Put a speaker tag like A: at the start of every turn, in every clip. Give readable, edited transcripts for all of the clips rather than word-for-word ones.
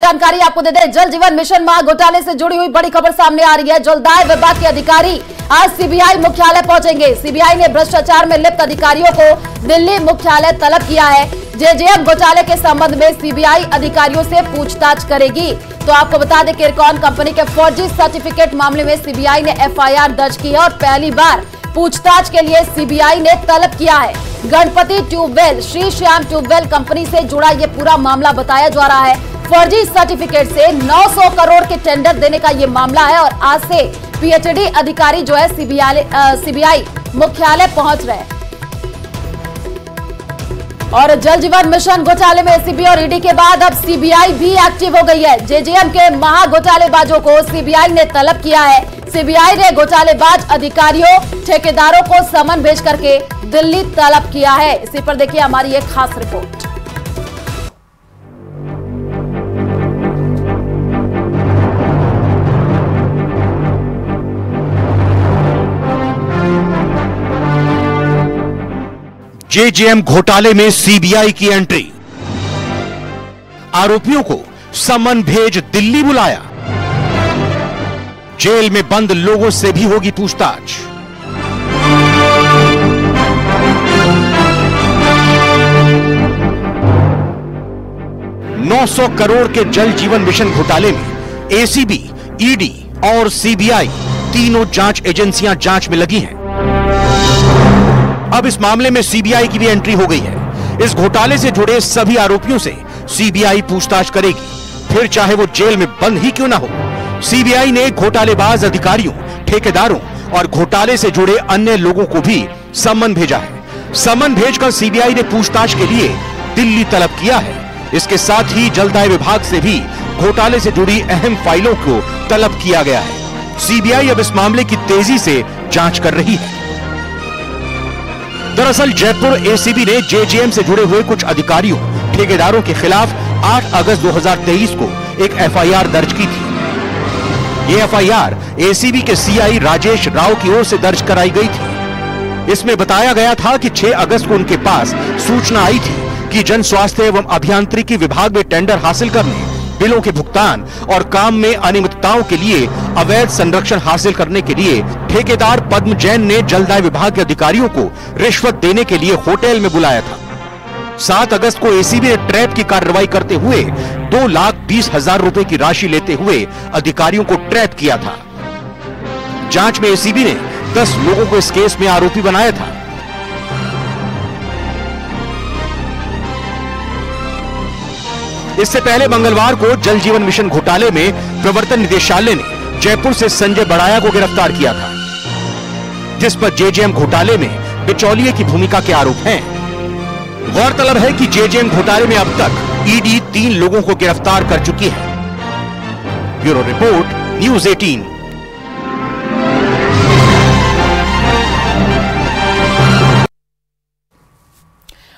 A: जानकारी आपको दे दें, जल जीवन मिशन महा घोटाले से जुड़ी हुई बड़ी खबर सामने आ रही है। जलदाय विभाग के अधिकारी आज सीबीआई मुख्यालय पहुंचेंगे। सीबीआई ने भ्रष्टाचार में लिप्त अधिकारियों को दिल्ली मुख्यालय तलब किया है। जेजेएम घोटाले के संबंध में सीबीआई अधिकारियों से पूछताछ करेगी। तो आपको बता दें कि इरकॉन कंपनी के फर्जी सर्टिफिकेट मामले में सीबीआई ने एफआईआर दर्ज की है और पहली बार पूछताछ के लिए सीबीआई ने तलब किया है। Ganpati tubewell, Shri Shyam tubewell company से जुड़ा ये पूरा मामला बताया जा रहा है। फर्जी सर्टिफिकेट से 900 करोड़ के टेंडर देने का ये मामला है और आज से पीएचडी अधिकारी जो है सीबीआई मुख्यालय पहुंच रहे हैं। और जल जीवन मिशन घोटाले में एसीबी और ईडी के बाद अब सीबीआई भी एक्टिव हो गई है। जेजेएम के महा घोटालेबाजों को सीबीआई ने तलब किया है। सीबीआई ने घोटालेबाज अधिकारियों, ठेकेदारों को समन भेज करके दिल्ली तलब किया है। इसी पर देखिए हमारी एक खास रिपोर्ट।
B: जेजेएम घोटाले में सीबीआई की एंट्री, आरोपियों को समन भेज दिल्ली बुलाया। जेल में बंद लोगों से भी होगी पूछताछ। $900 करोड़ के जल जीवन मिशन घोटाले में एसीबी, ईडी और सीबीआई तीनों जांच एजेंसियां जांच में लगी हैं। अब इस मामले में सीबीआई की भी एंट्री हो गई है। इस घोटाले से जुड़े सभी आरोपियों से सीबीआई पूछताछ करेगी, फिर चाहे वो जेल में बंद ही क्यों ना हो। सीबीआई ने घोटालेबाज अधिकारियों, ठेकेदारों और घोटाले से जुड़े अन्य लोगों को भी समन भेजा है। समन भेजकर सीबीआई ने पूछताछ के लिए दिल्ली तलब किया है। इसके साथ ही जलदाय विभाग से भी घोटाले से जुड़ी अहम फाइलों को तलब किया गया है। सीबीआई अब इस मामले की तेजी से जांच कर रही है। दरअसल जयपुर एसीबी ने जेजेएम से जुड़े हुए कुछ अधिकारियों, ठेकेदारों के खिलाफ 8 अगस्त 2023 को एक एफआईआर दर्ज की थी। ये एफआईआर एसीबी के सीआई राजेश राव की ओर से दर्ज कराई गई थी। इसमें बताया गया था कि 6 अगस्त को उनके पास सूचना आई थी कि जन स्वास्थ्य एवं अभियांत्रिकी विभाग में टेंडर हासिल करने, बिलों के भुगतान और काम में अनियमितताओं के लिए अवैध संरक्षण हासिल करने के लिए ठेकेदार पद्म जैन ने जलदाय विभाग के अधिकारियों को रिश्वत देने के लिए होटल में बुलाया था। 7 अगस्त को एसीबी ने ट्रैप की कार्रवाई करते हुए 2,20,000 रुपए की राशि लेते हुए अधिकारियों को ट्रैप किया था। जांच में एसीबी ने 10 लोगों को इस केस में आरोपी बनाया था। इससे पहले मंगलवार को जल जीवन मिशन घोटाले में प्रवर्तन निदेशालय ने जयपुर से संजय बड़ाया को गिरफ्तार किया था, जिस पर जेजेएम घोटाले में बिचौलिए की भूमिका के आरोप हैं। गौरतलब है कि जेजेएम घोटाले में अब तक ईडी 3 लोगों को गिरफ्तार कर चुकी है। Bureau report, news 18।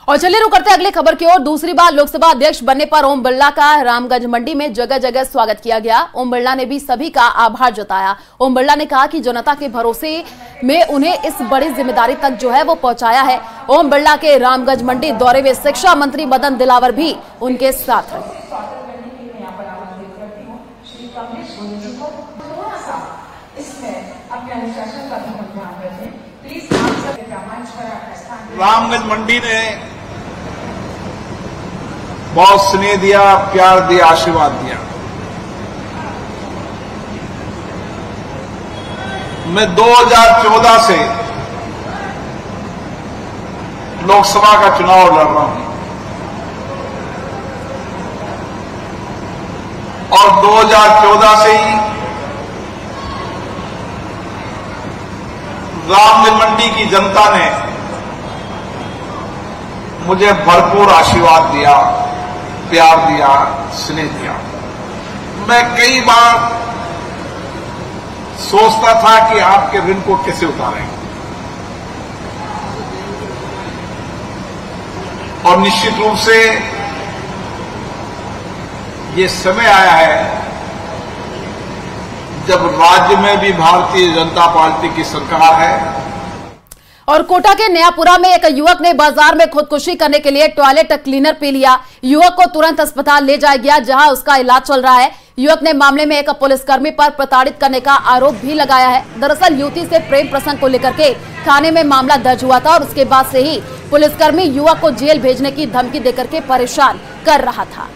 A: और चलिए रुक करते अगली खबर की ओर। दूसरी बार लोकसभा अध्यक्ष बनने पर ओम बिरला का रामगंज मंडी में जगह जगह स्वागत किया गया। ओम बिरला ने भी सभी का आभार जताया। ओम बिरला ने कहा कि जनता के भरोसे में उन्हें इस बड़ी जिम्मेदारी तक जो है वो पहुंचाया है। ओम बिरला के रामगंज मंडी दौरे में शिक्षा मंत्री मदन दिलावर भी उनके साथ रहे।
C: रामगंज मंडी ने बहुत स्नेह दिया, प्यार दिया, आशीर्वाद दिया। मैं 2014 से लोकसभा का चुनाव लड़ रहा हूं और 2014 से ही रामगंज मंडी की जनता ने मुझे भरपूर आशीर्वाद दिया, प्यार दिया, स्नेह दिया। मैं कई बार सोचता था कि आपके ऋण को कैसे उतारें, और निश्चित रूप से ये समय आया है जब राज्य में भी भारतीय जनता पार्टी की सरकार है।
A: और कोटा के नयापुरा में एक युवक ने बाजार में खुदकुशी करने के लिए टॉयलेट क्लीनर पी लिया। युवक को तुरंत अस्पताल ले जाया गया, जहां उसका इलाज चल रहा है। युवक ने मामले में एक पुलिसकर्मी पर प्रताड़ित करने का आरोप भी लगाया है। दरअसल युवती से प्रेम प्रसंग को लेकर के थाने में मामला दर्ज हुआ था और उसके बाद से ही पुलिसकर्मी युवक को जेल भेजने की धमकी देकर के परेशान कर रहा था।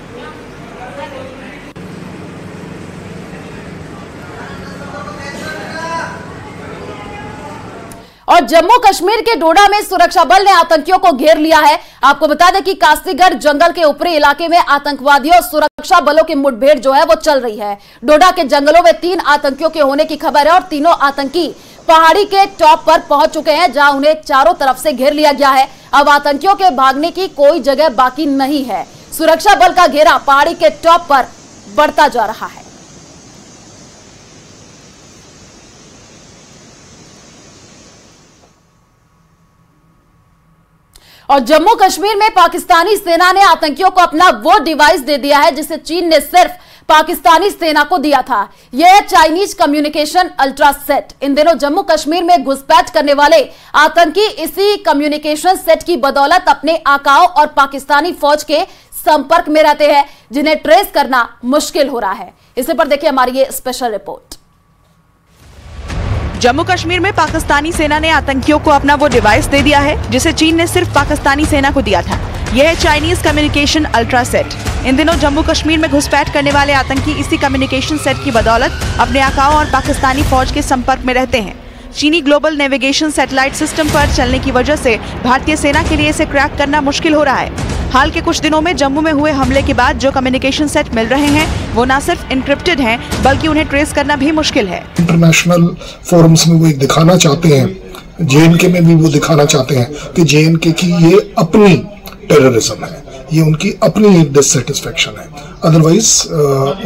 A: और जम्मू कश्मीर के डोडा में सुरक्षा बल ने आतंकियों को घेर लिया है। आपको बता दें कि कास्तीगढ़ जंगल के ऊपरी इलाके में आतंकवादियों और सुरक्षा बलों की मुठभेड़ जो है वो चल रही है। डोडा के जंगलों में 3 आतंकियों के होने की खबर है और तीनों आतंकी पहाड़ी के टॉप पर पहुंच चुके हैं, जहां उन्हें चारों तरफ से घेर लिया गया है। अब आतंकियों के भागने की कोई जगह बाकी नहीं है। सुरक्षा बल का घेरा पहाड़ी के टॉप पर बढ़ता जा रहा है। और जम्मू कश्मीर में पाकिस्तानी सेना ने आतंकियों को अपना वो डिवाइस दे दिया है जिसे चीन ने सिर्फ पाकिस्तानी सेना को दिया था। यह है चाइनीज कम्युनिकेशन अल्ट्रा सेट। इन दिनों जम्मू कश्मीर में घुसपैठ करने वाले आतंकी इसी कम्युनिकेशन सेट की बदौलत अपने आकाओं और पाकिस्तानी फौज के संपर्क में रहते हैं, जिन्हें ट्रेस करना मुश्किल हो रहा है। इसी पर देखिए हमारी ये स्पेशल रिपोर्ट।
D: जम्मू कश्मीर में पाकिस्तानी सेना ने आतंकियों को अपना वो डिवाइस दे दिया है जिसे चीन ने सिर्फ पाकिस्तानी सेना को दिया था। यह है चाइनीज कम्युनिकेशन अल्ट्रा सेट। इन दिनों जम्मू कश्मीर में घुसपैठ करने वाले आतंकी इसी कम्युनिकेशन सेट की बदौलत अपने आकाओं और पाकिस्तानी फौज के संपर्क में रहते हैं। चीनी ग्लोबल नेविगेशन सैटेलाइट सिस्टम पर चलने की वजह से भारतीय सेना के लिए इसे क्रैक करना मुश्किल हो रहा है। हाल के कुछ दिनों में जम्मू में हुए हमले के बाद जो कम्युनिकेशन सेट मिल रहे हैं वो न सिर्फ इनक्रिप्टेड हैं बल्कि उन्हें ट्रेस करना भी मुश्किल है।
E: इंटरनेशनल फोरम्स में वो एक दिखाना चाहते हैं, JNK में भी वो दिखाना चाहते हैं कि JNK की ये अपनी टेररिज्म है, ये उनकी अपनी एक डिससैटिस्फैक्शन है। अदरवाइज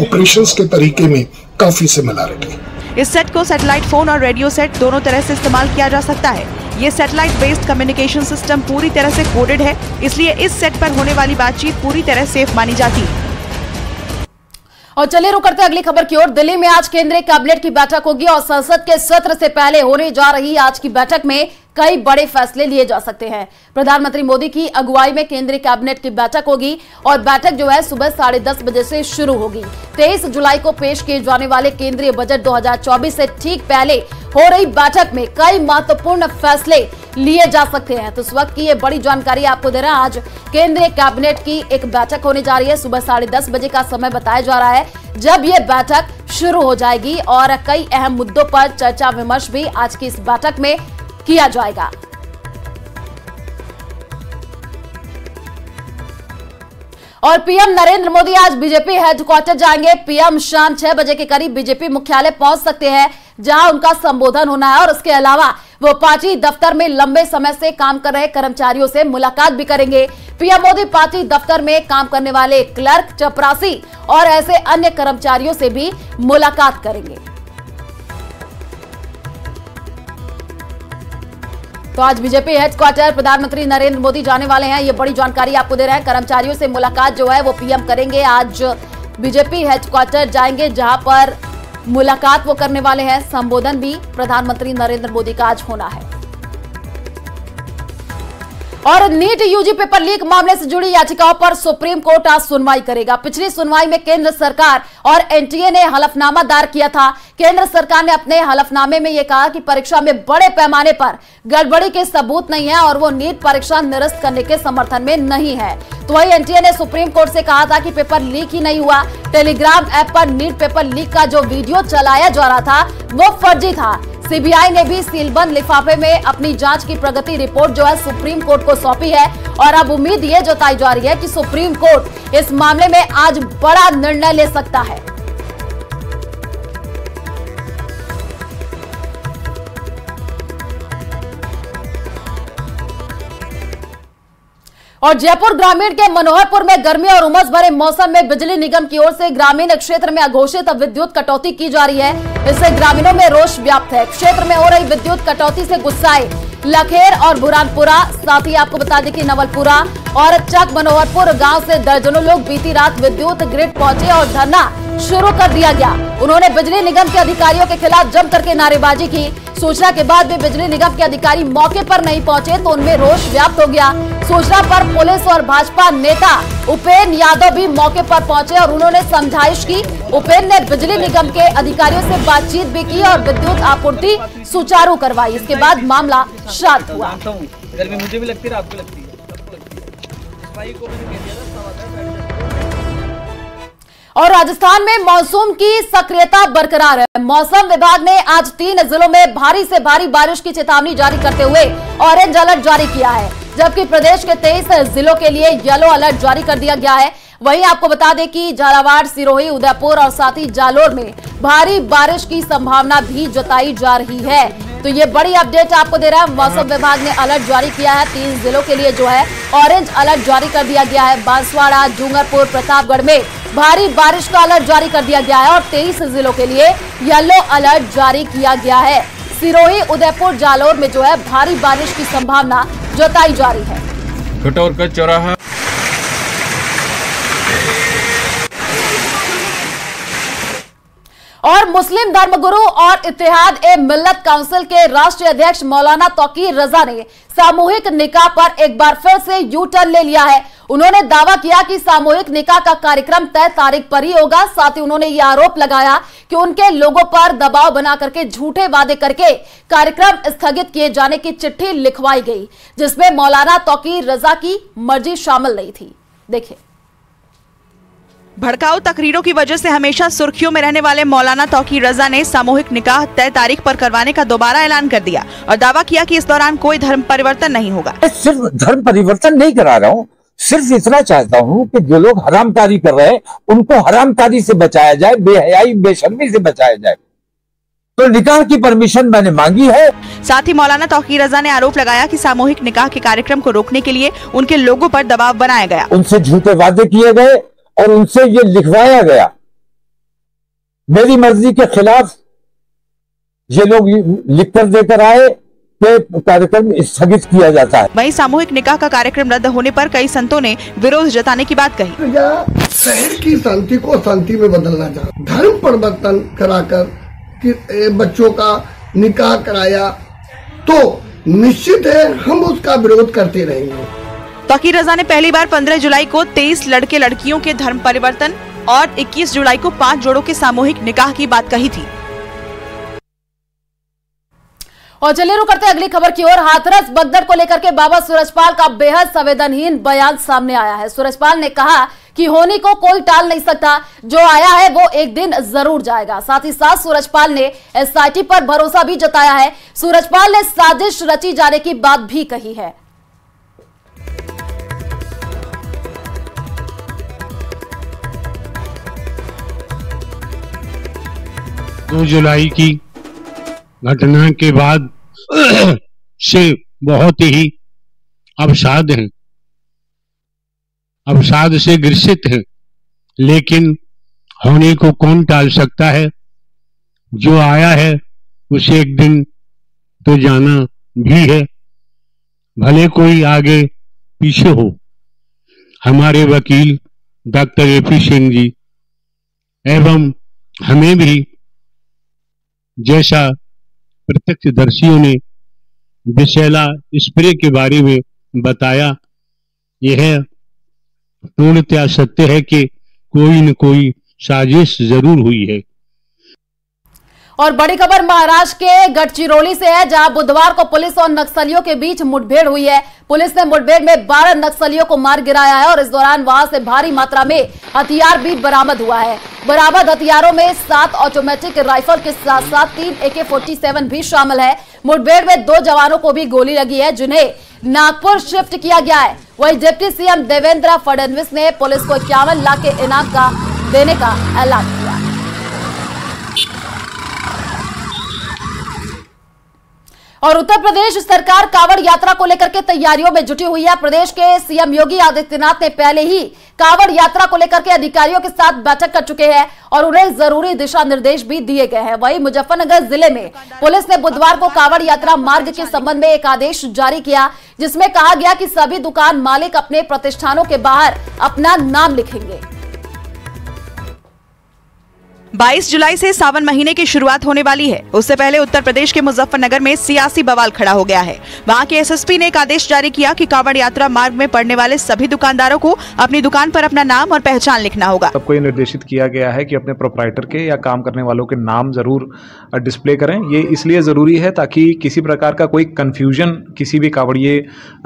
E: ऑपरेशंस के तरीके में काफी सिमिलरिटी है।
D: इस सेट को सैटेलाइट फोन और रेडियो सेट दोनों तरह से इस्तेमाल किया जा सकता है। ये सैटेलाइट बेस्ड कम्युनिकेशन सिस्टम पूरी तरह से कोडेड है, इसलिए इस सेट पर होने वाली बातचीत पूरी तरह सेफ मानी जाती है।
A: और चलिए रुक करते अगली खबर की ओर। दिल्ली में आज केंद्रीय कैबिनेट की बैठक होगी और संसद के सत्र से पहले होने जा रही आज की बैठक में कई बड़े फैसले लिए जा सकते हैं। प्रधानमंत्री मोदी की अगुवाई में केंद्रीय कैबिनेट की बैठक होगी और बैठक जो है सुबह 10:30 बजे से शुरू होगी। 23 जुलाई को पेश किए जाने वाले केंद्रीय बजट 2024 से ठीक पहले हो रही बैठक में कई महत्वपूर्ण फैसले लिए जा सकते हैं। तो इस वक्त की ये बड़ी जानकारी आपको दे रहे हैं। आज केंद्रीय कैबिनेट की एक बैठक होने जा रही है। सुबह 10:30 बजे का समय बताया जा रहा है जब ये बैठक शुरू हो जाएगी और कई अहम मुद्दों पर चर्चा विमर्श भी आज की इस बैठक में किया जाएगा। और पीएम नरेंद्र मोदी आज बीजेपी हेडक्वार्टर जाएंगे। पीएम शाम 6 बजे के करीब बीजेपी मुख्यालय पहुंच सकते हैं, जहां उनका संबोधन होना है और उसके अलावा वो पार्टी दफ्तर में लंबे समय से काम कर रहे कर्मचारियों से मुलाकात भी करेंगे। पीएम मोदी पार्टी दफ्तर में काम करने वाले क्लर्क, चपरासी और ऐसे अन्य कर्मचारियों से भी मुलाकात करेंगे। तो आज बीजेपी हेडक्वार्टर प्रधानमंत्री नरेंद्र मोदी जाने वाले हैं, ये बड़ी जानकारी आपको दे रहे हैं। कर्मचारियों से मुलाकात जो है वो पीएम करेंगे। आज बीजेपी हेडक्वार्टर जाएंगे, जहां पर मुलाकात वो करने वाले हैं। संबोधन भी प्रधानमंत्री नरेंद्र मोदी का आज होना है। और नीट यूजी पेपर लीक मामले से जुड़ी याचिकाओं पर सुप्रीम कोर्ट आज सुनवाई करेगा। पिछली सुनवाई में केंद्र सरकार और एनटीए ने हलफनामा दायर किया था। केंद्र सरकार ने अपने हलफनामे में यह कहा कि परीक्षा में बड़े पैमाने पर गड़बड़ी के सबूत नहीं है और वो नीट परीक्षा निरस्त करने के समर्थन में नहीं है। तो वही एनटीए ने सुप्रीम कोर्ट से कहा था कि पेपर लीक ही नहीं हुआ। टेलीग्राम ऐप पर नीट पेपर लीक का जो वीडियो चलाया जा रहा था वो फर्जी था। सीबीआई ने भी सीलबंद लिफाफे में अपनी जांच की प्रगति रिपोर्ट जो है सुप्रीम कोर्ट को सौंपी है और अब उम्मीद ये जताई जा रही है कि सुप्रीम कोर्ट इस मामले में आज बड़ा निर्णय ले सकता है। और जयपुर ग्रामीण के मनोहरपुर में गर्मी और उमस भरे मौसम में बिजली निगम की ओर से ग्रामीण क्षेत्र में अघोषित विद्युत कटौती की जा रही है। इससे ग्रामीणों में रोष व्याप्त है। क्षेत्र में हो रही विद्युत कटौती से गुस्साए लखेर और बुरानपुरा, साथ ही आपको बता दें कि नवलपुरा और चक मनोहरपुर गांव से दर्जनों लोग बीती रात विद्युत ग्रिड पहुंचे और धरना शुरू कर दिया गया। उन्होंने बिजली निगम के अधिकारियों के खिलाफ जम करके नारेबाजी की। सूचना के बाद भी बिजली निगम के अधिकारी मौके पर नहीं पहुंचे तो उनमें रोष व्याप्त हो गया। सूचना पर पुलिस और भाजपा नेता उपेंद्र यादव भी मौके पर पहुंचे और उन्होंने समझाइश की। उपेंद्र ने बिजली निगम के अधिकारियों से बातचीत भी की और विद्युत आपूर्ति सुचारू करवाई। इसके बाद मामला शांत हुआ।
F: गर्मी मुझे भी लगती है, आपको लगती है, सबको लगती है। इस भाई को मैंने कह दिया था।
A: और राजस्थान में मॉनसून की सक्रियता बरकरार है। मौसम विभाग ने आज 3 जिलों में भारी से भारी बारिश की चेतावनी जारी करते हुए ऑरेंज अलर्ट जारी किया है, जबकि प्रदेश के 23 जिलों के लिए येलो अलर्ट जारी कर दिया गया है। वहीं आपको बता दें कि झालावाड़, सिरोही, उदयपुर और साथ ही जालोर में भारी बारिश की संभावना भी जताई जा रही है। तो ये बड़ी अपडेट आपको दे रहा है। मौसम विभाग ने अलर्ट जारी किया है। 3 जिलों के लिए जो है ऑरेंज अलर्ट जारी कर दिया गया है। बांसवाड़ा, डूंगरपुर, प्रतापगढ़ में भारी बारिश का अलर्ट जारी कर दिया गया है और 23 जिलों के लिए येलो अलर्ट जारी किया गया है। सिरोही, उदयपुर, जालोर में जो है भारी बारिश की संभावना जताई जा रही है।
G: खटौर का चौराहा,
A: और मुस्लिम धर्मगुरु और इत्तेहाद ए मिल्लत काउंसिल के राष्ट्रीय अध्यक्ष मौलाना तौकीर रजा ने सामूहिक निकाह पर एक बार फिर से यू टर्न ले लिया है। उन्होंने दावा किया कि सामूहिक निकाह का कार्यक्रम तय तारीख पर ही होगा। साथ ही उन्होंने ये आरोप लगाया कि उनके लोगों पर दबाव बना करके झूठे वादे करके कार्यक्रम स्थगित किए जाने की चिट्ठी लिखवाई गई, जिसमें मौलाना तौकीर रजा की मर्जी शामिल नहीं थी। देखिए,
D: भड़काऊ तकरीरों की वजह से हमेशा सुर्खियों में रहने वाले मौलाना तौकीर रजा ने सामूहिक निकाह तय तारीख पर करवाने का दोबारा ऐलान कर दिया और दावा किया कि इस दौरान कोई धर्म परिवर्तन नहीं होगा।
H: सिर्फ धर्म परिवर्तन नहीं करा रहा हूँ, सिर्फ इतना चाहता हूँ कि जो लोग हरामकारी कर रहे हैं उनको हरामकारी से बचाया जाए, बेहयाई बेशर्मी से बचाया जाए। तो निकाह की परमिशन मैंने मांगी है।
D: साथ ही मौलाना तौकीर रजा ने आरोप लगाया कि सामूहिक निकाह के कार्यक्रम को रोकने के लिए उनके लोगों पर दबाव बनाया गया।
H: उनसे झूठे वादे किए गए और उनसे ये लिखवाया गया। मेरी मर्जी के खिलाफ ये लोग लिखकर देकर आए कि कार्यक्रम स्थगित किया जाता है।
D: वहीं सामूहिक निकाह का कार्यक्रम रद्द होने पर कई संतों ने विरोध जताने की बात कही।
E: शहर की शांति को अशांति में बदलना चाहता, धर्म परिवर्तन कराकर कि बच्चों का निकाह कराया तो निश्चित है हम उसका विरोध करते रहेंगे।
D: तौकीर रजा ने पहली बार 15 जुलाई को 23 लड़के लड़कियों के धर्म परिवर्तन और 21 जुलाई को 5 जोड़ों के सामूहिक निकाह की बात कही थी।
A: और चलिए रुक करते अगली खबर की ओर। हाथरस बगदड़ को लेकर के बाबा सूरजपाल का बेहद संवेदनहीन बयान सामने आया है। सूरजपाल ने कहा कि होनी को कोई टाल नहीं सकता, जो आया है वो एक दिन जरूर जाएगा। साथ ही साथ सूरजपाल ने एसआईटी पर भरोसा भी जताया है। सूरजपाल ने साजिश रची जाने की बात भी कही है।
I: 2 जुलाई की घटना के बाद से बहुत ही अवसाद हैं, अवसाद से ग्रसित हैं, लेकिन होने को कौन टाल सकता है। जो आया है उसे एक दिन तो जाना भी है, भले कोई आगे पीछे हो। हमारे वकील डॉक्टर एपी सिंह जी एवं हमें भी जैसा प्रत्यक्षदर्शियों ने विषैला स्प्रे के बारे में बताया, यह पूर्णतया सत्य है कि कोई न कोई साजिश जरूर हुई है।
A: और बड़ी खबर महाराष्ट्र के गढ़चिरौली से है, जहां बुधवार को पुलिस और नक्सलियों के बीच मुठभेड़ हुई है। पुलिस ने मुठभेड़ में 12 नक्सलियों को मार गिराया है और इस दौरान वहां से भारी मात्रा में हथियार भी बरामद हुआ है। बरामद हथियारों में 7 ऑटोमेटिक राइफल के साथ साथ 3 AK-47 भी शामिल है। मुठभेड़ में 2 जवानों को भी गोली लगी है, जिन्हें नागपुर शिफ्ट किया गया है। वहीं डिप्टी सीएम देवेंद्र फडणवीस ने पुलिस को 51 लाख के इनाम का देने का ऐलान किया। और उत्तर प्रदेश सरकार कांवड़ यात्रा को लेकर के तैयारियों में जुटी हुई है। प्रदेश के सीएम योगी आदित्यनाथ ने पहले ही कांवड़ यात्रा को लेकर के अधिकारियों के साथ बैठक कर चुके हैं और उन्हें जरूरी दिशा निर्देश भी दिए गए हैं। वहीं मुजफ्फरनगर जिले में पुलिस ने बुधवार को कांवड़ यात्रा मार्ग के संबंध में एक आदेश जारी किया, जिसमें कहा गया कि सभी दुकान मालिक अपने प्रतिष्ठानों के बाहर अपना नाम लिखेंगे।
D: 22 जुलाई से सावन महीने की शुरुआत होने वाली है। उससे पहले उत्तर प्रदेश के मुजफ्फरनगर में सियासी बवाल खड़ा हो गया है। वहां के एसएसपी ने एक आदेश जारी किया कि कांवड़ यात्रा मार्ग में पड़ने वाले सभी दुकानदारों को अपनी दुकान पर अपना नाम और पहचान लिखना होगा।
G: सबको ये निर्देशित किया गया है कि अपने प्रोप्राइटर के या काम करने वालों के नाम जरूर डिस्प्ले करें। ये इसलिए जरूरी है ताकि किसी प्रकार का कोई कंफ्यूजन किसी भी कांवड़िए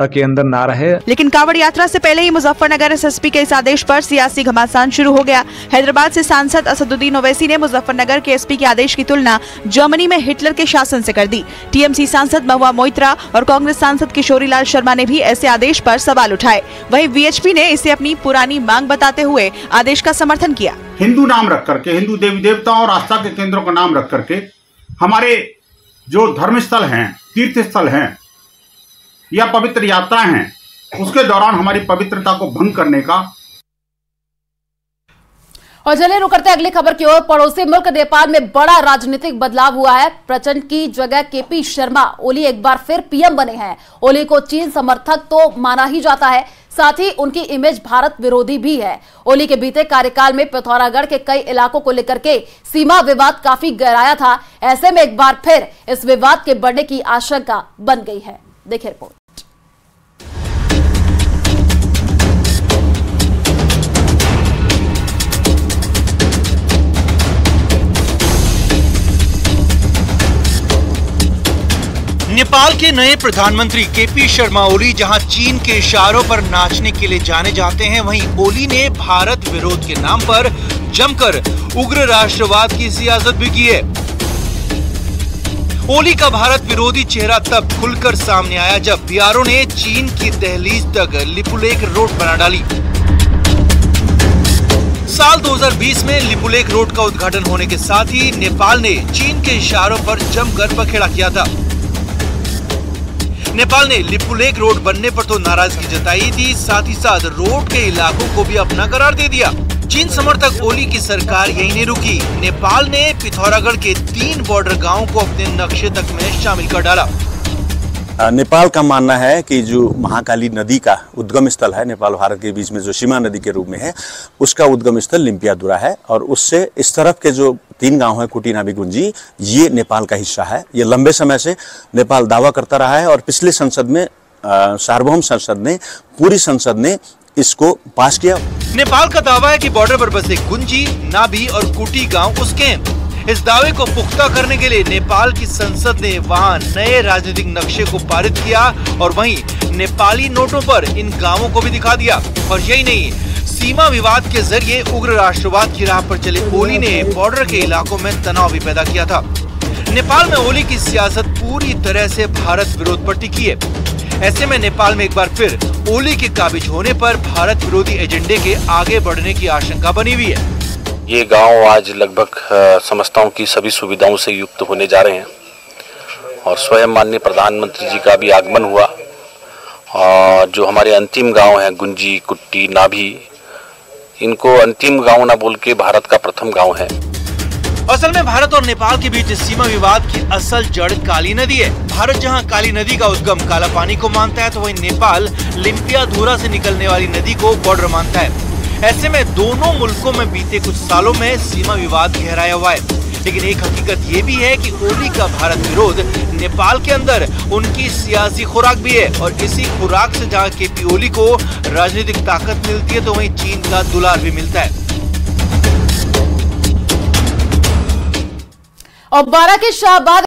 G: के अंदर ना रहे।
D: लेकिन कांवड़ यात्रा से पहले ही मुजफ्फरनगर एसएसपी के इस आदेश पर सियासी घमासान शुरू हो गया। हैदराबाद से सांसद असदुद्दीन ओवैसी ने मुजफ्फरनगर के एसपी के आदेश की तुलना जर्मनी में हिटलर के शासन से कर दी। टीएमसी सांसद महुआ मोइत्रा और कांग्रेस सांसद किशोरीलाल शर्मा ने भी ऐसे आदेश पर सवाल उठाए। वहीं वीएचपी ने इसे अपनी पुरानी मांग बताते हुए आदेश का समर्थन किया।
J: हिंदू नाम रख करके, हिंदू देवी देवताओं और आस्था के केंद्रों का नाम रख करके हमारे जो धर्म स्थल हैं, तीर्थ स्थल हैं या पवित्र यात्रा हैं, उसके दौरान हमारी पवित्रता को भंग करने का।
A: और चलिए रुक करते अगली खबर की ओर। पड़ोसी मुल्क नेपाल में बड़ा राजनीतिक बदलाव हुआ है। प्रचंड की जगह केपी शर्मा ओली एक बार फिर पीएम बने हैं। ओली को चीन समर्थक तो माना ही जाता है, साथ ही उनकी इमेज भारत विरोधी भी है। ओली के बीते कार्यकाल में पिथौरागढ़ के कई इलाकों को लेकर के सीमा विवाद काफी गहराया था। ऐसे में एक बार फिर इस विवाद के बढ़ने की आशंका बन गई है। देखिए रिपोर्ट।
B: नेपाल के नए प्रधानमंत्री केपी शर्मा ओली जहां चीन के इशारों पर नाचने के लिए जाने जाते हैं, वहीं ओली ने भारत विरोध के नाम पर जमकर उग्र राष्ट्रवाद की सियासत भी की है। ओली का भारत विरोधी चेहरा तब खुलकर सामने आया जब बीआरओ ने चीन की दहलीज तक लिपुलेख रोड बना डाली। साल 2020 में लिपुलेख रोड का उद्घाटन होने के साथ ही नेपाल ने चीन के इशारों पर जमकर पखेड़ा किया था। नेपाल ने लिपुलेख रोड बनने पर तो नाराजगी जताई थी, साथ ही साथ रोड के इलाकों को भी अपना करार दे दिया। चीन समर्थक ओली की सरकार यहीं नहीं रुकी। नेपाल ने पिथौरागढ़ के 3 बॉर्डर गांवों को अपने नक्शे तक में शामिल कर डाला।
K: नेपाल का मानना है कि जो महाकाली नदी का उद्गम स्थल है, नेपाल भारत के बीच में जो सीमा नदी के रूप में है, उसका उद्गम स्थल लिम्पियादुरा है और उससे इस तरफ के जो 3 गांव है कुटीनाबी गुंजी, ये नेपाल का हिस्सा है। ये लंबे समय से नेपाल दावा करता रहा है और पिछले संसद में सार्वभौम संसद ने, पूरी संसद ने इसको पास किया।
B: नेपाल का दावा है कि बॉर्डर पर बसे गुंजी, नाभी और कुटी गांव उसके हैं। इस दावे को पुख्ता करने के लिए नेपाल की संसद ने वहां नए राजनीतिक नक्शे को पारित किया और वहीं नेपाली नोटों पर इन गांवों को भी दिखा दिया। और यही नहीं, सीमा विवाद के जरिए उग्र राष्ट्रवाद की राह पर चले ओली ने बॉर्डर के इलाकों में तनाव भी पैदा किया था। नेपाल में ओली की सियासत पूरी तरह से भारत विरोध पर टिकी है। ऐसे में नेपाल में एक बार फिर ओली के काबिज होने पर भारत विरोधी एजेंडे के आगे बढ़ने की आशंका बनी हुई है।
L: ये गांव आज लगभग समझता हूं कि सभी सुविधाओं से युक्त होने जा रहे हैं और स्वयं माननीय प्रधानमंत्री जी का भी आगमन हुआ और जो हमारे अंतिम गांव हैं गुंजी, कुट्टी, नाभी, इनको अंतिम गांव ना बोल के भारत का प्रथम गांव है।
B: असल में भारत और नेपाल के बीच सीमा विवाद की असल जड़ काली नदी है। भारत जहां काली नदी का उद्गम काला पानी को मानता है, तो वहीं नेपाल लिम्पियाधुरा से निकलने वाली नदी को बॉर्डर मानता है। ऐसे में दोनों मुल्कों में बीते कुछ सालों में सीमा विवाद गहराया हुआ है। लेकिन एक हकीकत ये भी है कि ओली का भारत विरोध नेपाल के अंदर उनकी सियासी खुराक भी है और इसी खुराक से जहां केपी ओली को राजनीतिक ताकत मिलती है, तो वहीं चीन का दुलार भी मिलता है।
A: और बारां के शाहबाद